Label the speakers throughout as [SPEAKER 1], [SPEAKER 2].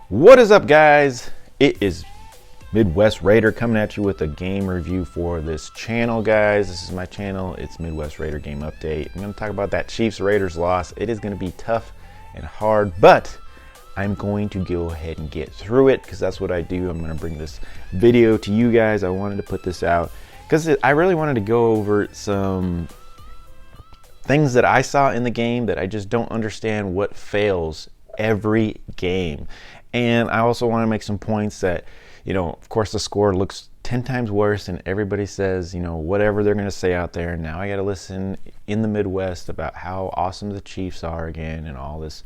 [SPEAKER 1] What is up, guys? It is Midwest Raider coming at you with a game review for this channel, guys. This is my channel. It's Midwest Raider Game Update. I'm going to talk about that Chiefs-Raiders loss. It is going to be tough and hard, but I'm going to go ahead and get through it because that's what I do. I'm going to bring this video to you guys. I wanted to put this out because I really wanted to go over some things that I saw in the game that I just don't understand what fails every game. And I also want to make some points that, of course the score looks 10 times worse and everybody says, whatever they're going to say out there. Now I got to listen in the Midwest about how awesome the Chiefs are again and all this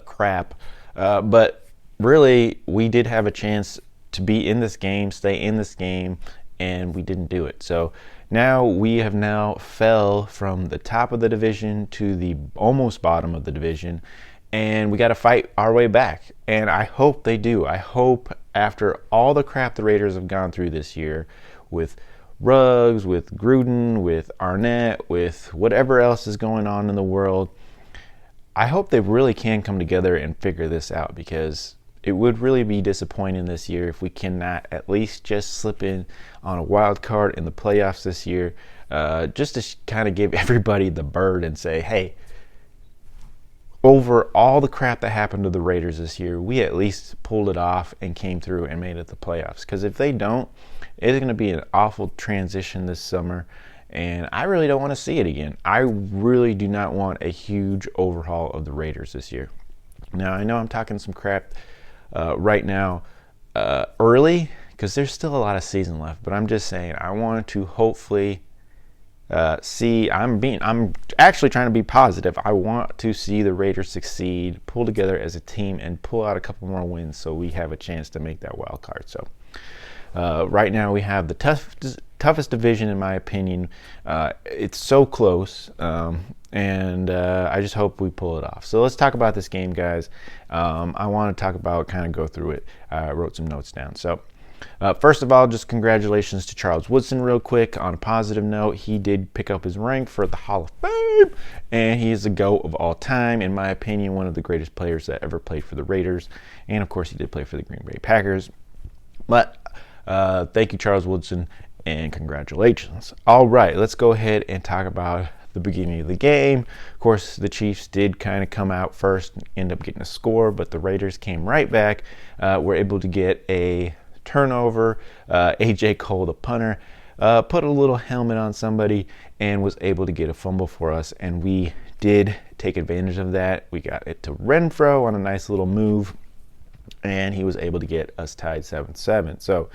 [SPEAKER 1] crap. But really, we did have a chance to be in this game, stay in this game, and we didn't do it. So now we have fell from the top of the division to the almost bottom of the division, and we got to fight our way back. And I hope they do. I hope after all the crap the Raiders have gone through this year with Ruggs, with Gruden, with Arnett, with whatever else is going on in the world, I hope they really can come together and figure this out, because it would really be disappointing this year if we cannot at least just slip in on a wild card in the playoffs this year, just to kind of give everybody the bird and say, hey, over all the crap that happened to the Raiders this year, we at least pulled it off and came through and made it the playoffs. Because if they don't, it's going to be an awful transition this summer, and I really don't want to see it again. I really do not want a huge overhaul of the Raiders this year. Now, I know I'm talking some crap right now early, because there's still a lot of season left, but I'm just saying I wanted to hopefully I'm actually trying to be positive. I want to see the Raiders succeed, pull together as a team, and pull out a couple more wins so we have a chance to make that wild card. So right now we have the toughest division, in my opinion. It's so close, and I just hope we pull it off. So let's talk about this game, guys. I want to talk about, kind of go through it. I wrote some notes down. So first of all, just congratulations to Charles Woodson real quick. On a positive note, he did pick up his rank for the Hall of Fame, and he is the GOAT of all time, in my opinion, one of the greatest players that ever played for the Raiders. And of course, he did play for the Green Bay Packers. But thank you, Charles Woodson, and congratulations. All right, let's go ahead and talk about the beginning of the game. Of course, the Chiefs did kind of come out first and end up getting a score, but the Raiders came right back. Were able to get a turnover. AJ Cole, the punter, put a little helmet on somebody and was able to get a fumble for us, and we did take advantage of that. We got it to Renfro on a nice little move, and he was able to get us tied 7-7. So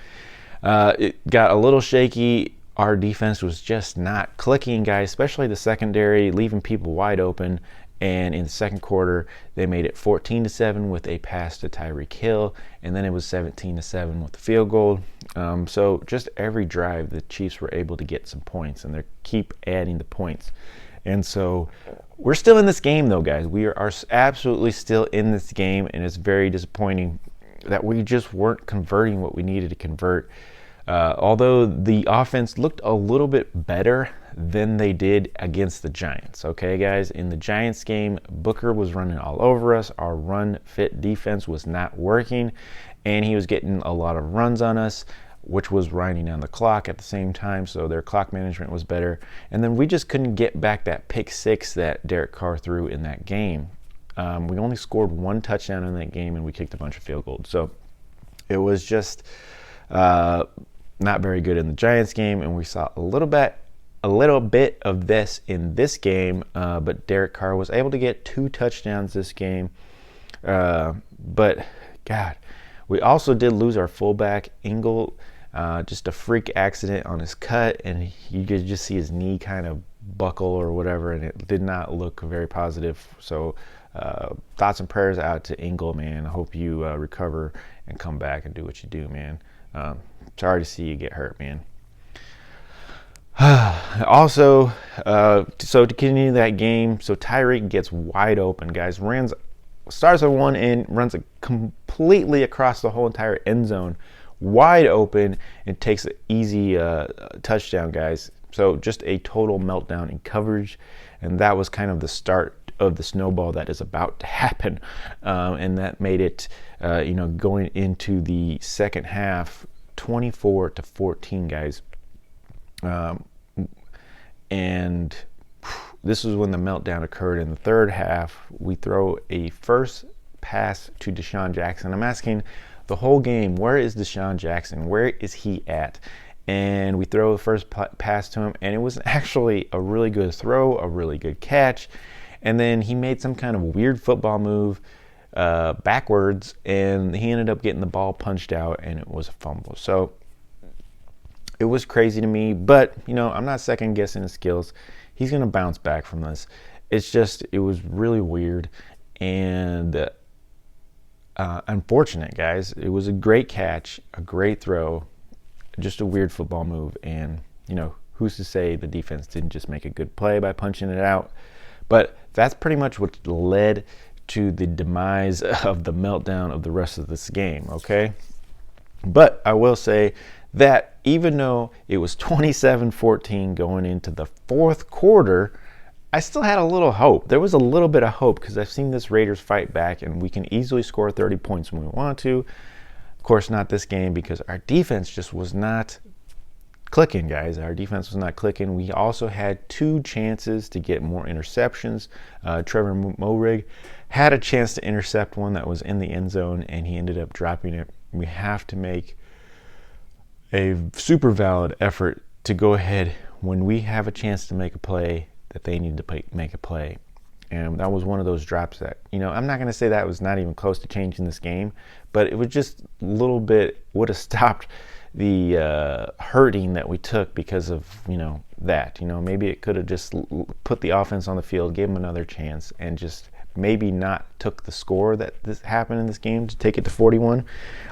[SPEAKER 1] it got a little shaky. Our defense was just not clicking, guys, especially the secondary, leaving people wide open. And in the second quarter, they made it 14-7 with a pass to Tyreek Hill, and then it was 17-7 with the field goal. So just every drive, the Chiefs were able to get some points, and they keep adding the points. And so we're still in this game, though, guys. We are absolutely still in this game, and it's very disappointing that we just weren't converting what we needed to convert. Although the offense looked a little bit better than they did against the Giants. Okay, guys, in the Giants game, Booker was running all over us. Our run-fit defense was not working, and he was getting a lot of runs on us, which was winding down the clock at the same time, so their clock management was better. And then we just couldn't get back that pick six that Derek Carr threw in that game. We only scored one touchdown in that game, and we kicked a bunch of field goals. So it was just not very good in the Giants game, and we saw a little bit of this in this game, but Derek Carr was able to get 2 touchdowns this game. But God, we also did lose our fullback, Ingle, just a freak accident on his cut, and you could just see his knee kind of buckle or whatever, and it did not look very positive. So thoughts and prayers out to Ingle, man. I hope you recover and come back and do what you do, man. Sorry to see you get hurt, man. Also, so to continue that game, so Tyreek gets wide open, guys. Starts at one end, runs completely across the whole entire end zone, wide open, and takes an easy touchdown, guys. So just a total meltdown in coverage, and that was kind of the start of the snowball that is about to happen. And that made it, going into the second half, 24-14, guys. And this is when the meltdown occurred. In the third half, we throw a first pass to Deshaun Jackson. I'm asking the whole game, where is Deshaun Jackson? Where is he at? And we throw the first pass to him, and it was actually a really good throw, a really good catch. And then he made some kind of weird football move backwards, and he ended up getting the ball punched out, and it was a fumble. So it was crazy to me, but, I'm not second guessing his skills. He's going to bounce back from this. It's just, it was really weird and unfortunate, guys. It was a great catch, a great throw, just a weird football move. And, who's to say the defense didn't just make a good play by punching it out? But that's pretty much what led to the demise of the meltdown of the rest of this game, okay? But I will say that even though it was 27-14 going into the fourth quarter, I still had a little hope. There was a little bit of hope because I've seen this Raiders fight back, and we can easily score 30 points when we want to. Of course, not this game because our defense just was not clicking, guys. Our defense was not clicking. We also had 2 chances to get more interceptions. Trevor Moehrig had a chance to intercept one that was in the end zone, and he ended up dropping it. We have to make a super valid effort to go ahead when we have a chance to make a play that they need to make a play. And that was one of those drops that, I'm not going to say that was not even close to changing this game, but it was just a little bit, would have stopped the hurting that we took because of, that. Maybe it could have just put the offense on the field, gave them another chance, and just maybe not took the score that this happened in this game to take it to 41.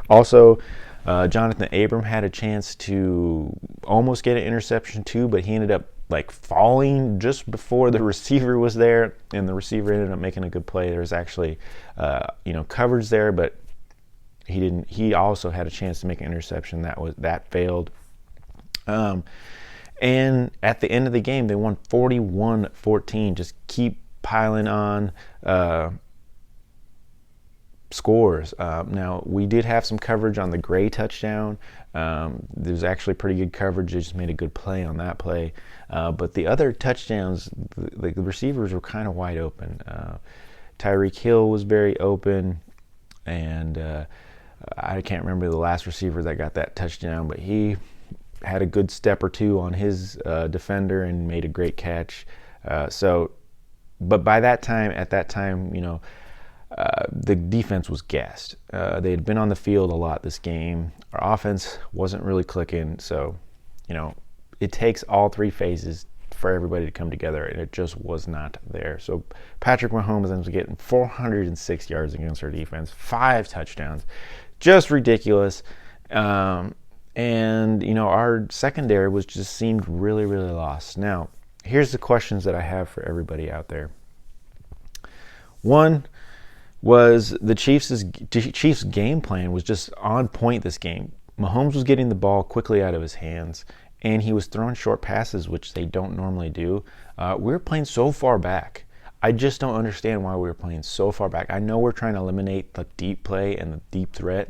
[SPEAKER 1] Also, Jonathan Abram had a chance to almost get an interception too, but he ended up falling just before the receiver was there, and the receiver ended up making a good play. There was actually, coverage there, but he didn't. He also had a chance to make an interception that failed. And at the end of the game, they won 41-14. Just keep piling on scores. Now, we did have some coverage on the Gray touchdown. There's actually pretty good coverage. They just made a good play on that play. But the other touchdowns, the receivers were kind of wide open. Tyreek Hill was very open, and I can't remember the last receiver that got that touchdown, but he had a good step or two on his defender and made a great catch. But at that time, the defense was gassed. They had been on the field a lot this game. Our offense wasn't really clicking. So, it takes all 3 phases for everybody to come together, and it just was not there. So Patrick Mahomes ends up getting 406 yards against our defense, 5 touchdowns. Just ridiculous. And, our secondary just seemed really, really lost. Now, here's the questions that I have for everybody out there. One was the Chiefs' game plan was just on point this game. Mahomes was getting the ball quickly out of his hands, and he was throwing short passes, which they don't normally do. We were playing so far back. I just don't understand why we were playing so far back. I know we're trying to eliminate the deep play and the deep threat,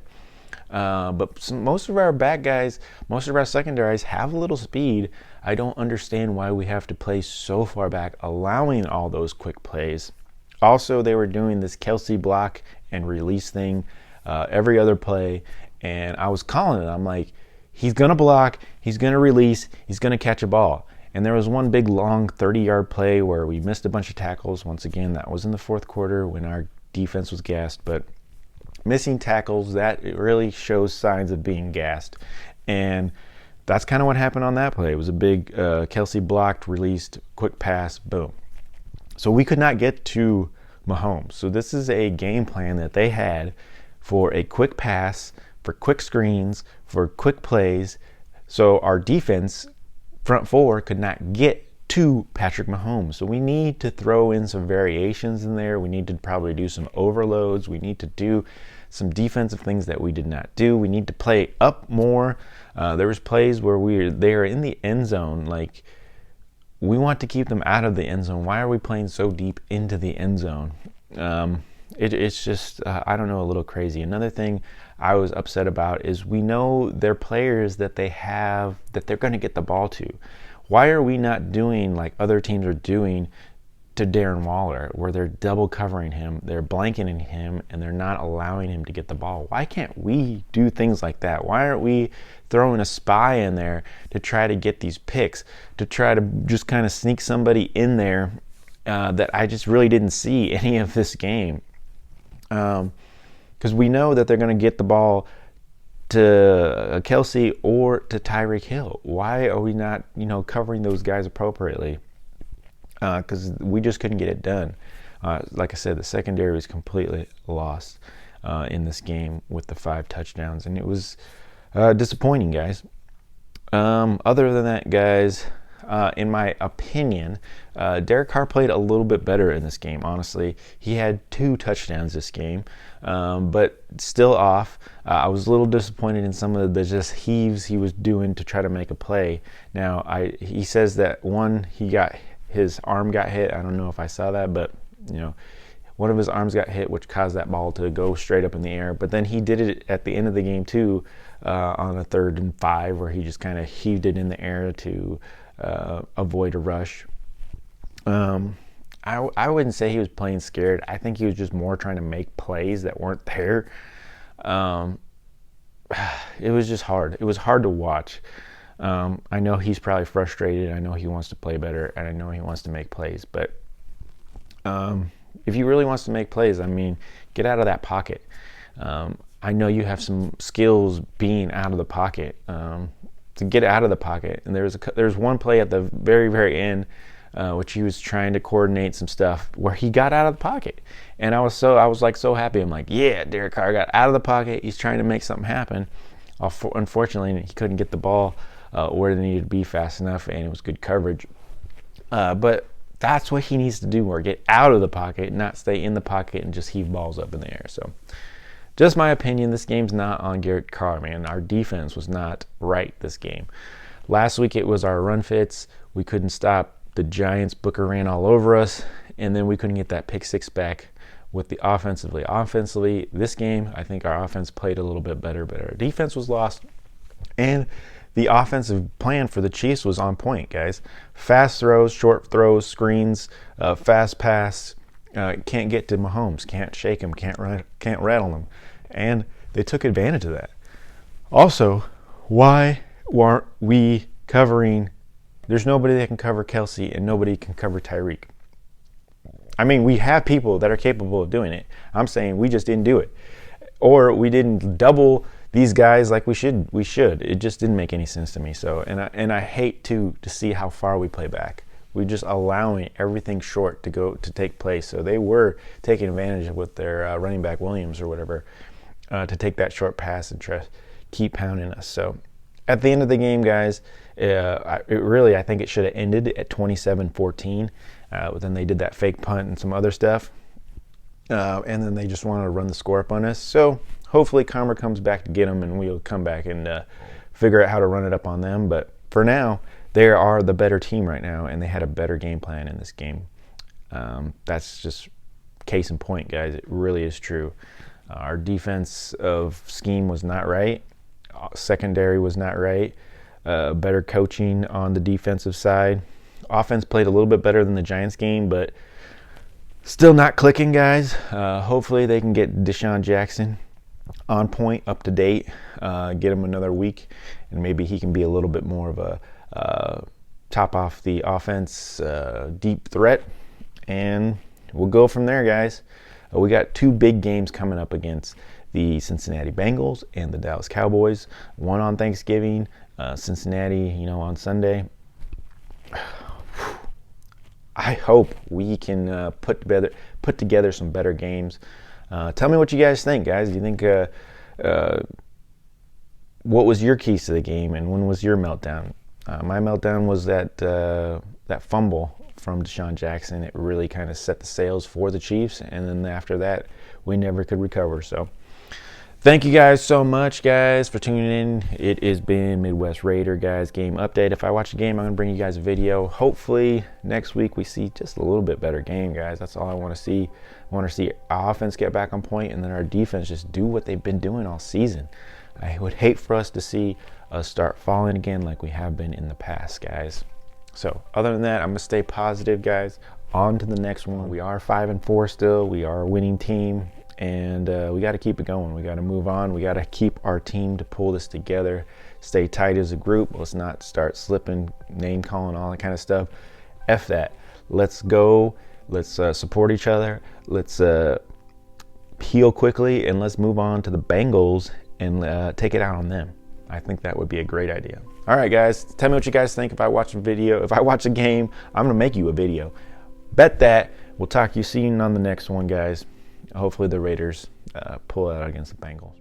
[SPEAKER 1] but most of our back guys, most of our secondaries have a little speed. I don't understand why we have to play so far back, allowing all those quick plays. Also, they were doing this Kelsey block and release thing every other play, and I was calling it. I'm like, he's going to block, he's going to release, he's going to catch a ball. And there was one big, long 30-yard play where we missed a bunch of tackles. Once again, that was in the fourth quarter when our defense was gassed. But missing tackles, that really shows signs of being gassed. And that's kind of what happened on that play. It was a big Kelsey blocked, released, quick pass, boom. So we could not get to Mahomes. So this is a game plan that they had for a quick pass, for quick screens, for quick plays. So our defense, front four, could not get to Patrick Mahomes. So we need to throw in some variations in there. We need to probably do some overloads. We need to do some defensive things that we did not do. We need to play up more. There was plays where they were in the end zone, like we want to keep them out of the end zone. Why are we playing so deep into the end zone? It's just, I don't know, a little crazy. Another thing I was upset about is we know they're players that they have that they're going to get the ball to. Why are we not doing like other teams are doing to Darren Waller, where they're double covering him, they're blanketing him, and they're not allowing him to get the ball? Why can't we do things like that? Why aren't we throwing a spy in there to try to get these picks, to try to just kind of sneak somebody in there that I just really didn't see any of this game? Because we know that they're going to get the ball to Kelce or to Tyreek Hill. Why are we not, covering those guys appropriately? Because we just couldn't get it done. Like I said, the secondary was completely lost in this game with the 5 touchdowns, and it was disappointing, guys. Other than that, guys, in my opinion, Derek Carr played a little bit better in this game, honestly. He had 2 touchdowns this game, but still off. I was a little disappointed in some of the just heaves he was doing to try to make a play. Now, he says that his arm got hit. I don't know if I saw that, but, one of his arms got hit, which caused that ball to go straight up in the air. But then he did it at the end of the game, too, on a 3rd and 5, where he just kind of heaved it in the air to avoid a rush. I wouldn't say he was playing scared. I think he was just more trying to make plays that weren't there. It was just hard. It was hard to watch. I know he's probably frustrated. I know he wants to play better, and I know he wants to make plays. But if he really wants to make plays, get out of that pocket. I know you have some skills being out of the pocket. To get out of the pocket, and there's one play at the very, very end, which he was trying to coordinate some stuff where he got out of the pocket, and I was so happy. I'm like, yeah, Derek Carr got out of the pocket. He's trying to make something happen. Unfortunately, he couldn't get the ball where it needed to be fast enough, and it was good coverage. But that's what he needs to do more: get out of the pocket, not stay in the pocket and just heave balls up in the air. So, just my opinion, this game's not on Garrett Carr, man. Our defense was not right this game. Last week it was our run fits. We couldn't stop the Giants. Booker ran all over us, and then we couldn't get that pick 6 back with the offensively. Offensively, this game, I think our offense played a little bit better, but our defense was lost, and the offensive plan for the Chiefs was on point, guys. Fast throws, short throws, screens, fast pass. Can't get to Mahomes, can't shake him, can't rattle him. And they took advantage of that. Also, why weren't we covering? There's nobody that can cover Kelce, and nobody can cover Tyreek. We have people that are capable of doing it. I'm saying we just didn't do it. Or we didn't double these guys like we should. It just didn't make any sense to me. So, and I hate to see how far we play back. We're just allowing everything short to take place. So they were taking advantage of with their running back Williams or whatever to take that short pass and try to keep pounding us. So at the end of the game, guys, I think it should have ended at 27-14. But then they did that fake punt and some other stuff. And then they just wanted to run the score up on us. So hopefully Comer comes back to get them, and we'll come back and figure out how to run it up on them. But for now, they are the better team right now, and they had a better game plan in this game. That's just case in point, guys. It really is true. Our defense of scheme was not right. Secondary was not right. Better coaching on the defensive side. Offense played a little bit better than the Giants game, but still not clicking, guys. Hopefully they can get Deshaun Jackson on point, up to date, get him another week, and maybe he can be a little bit more of a top off the offense, deep threat, and we'll go from there, guys. We got 2 big games coming up against the Cincinnati Bengals and the Dallas Cowboys. One on Thanksgiving, Cincinnati, on Sunday. I hope we can put together some better games. Tell me what you guys think, guys. Do you think what was your keys to the game, and when was your meltdown? My meltdown was that fumble from Deshaun Jackson. It really kind of set the sails for the Chiefs, and then after that, we never could recover. So Thank you guys so much, guys, for tuning in. It has been Midwest Raider, guys, game update. If I watch a game, I'm going to bring you guys a video. Hopefully, next week we see just a little bit better game, guys. That's all I want to see. I want to see our offense get back on point, and then our defense just do what they've been doing all season. I would hate for us to see us start falling again like we have been in the past, guys. So, other than that, I'm going to stay positive, guys. On to the next one. We are 5-4 still. We are a winning team. And we got to keep it going. We got to move on. We got to keep our team to pull this together, stay tight as a group. Let's not start slipping, name calling, all that kind of stuff. F that. Let's go. Let's support each other. Let's heal quickly, and let's move on to the Bengals and take it out on them. I think that would be a great idea. All right, guys. Tell me what you guys think. If I watch a video, if I watch a game, I'm going to make you a video. Bet that. We'll talk to you soon on the next one, guys. Hopefully the Raiders pull out against the Bengals.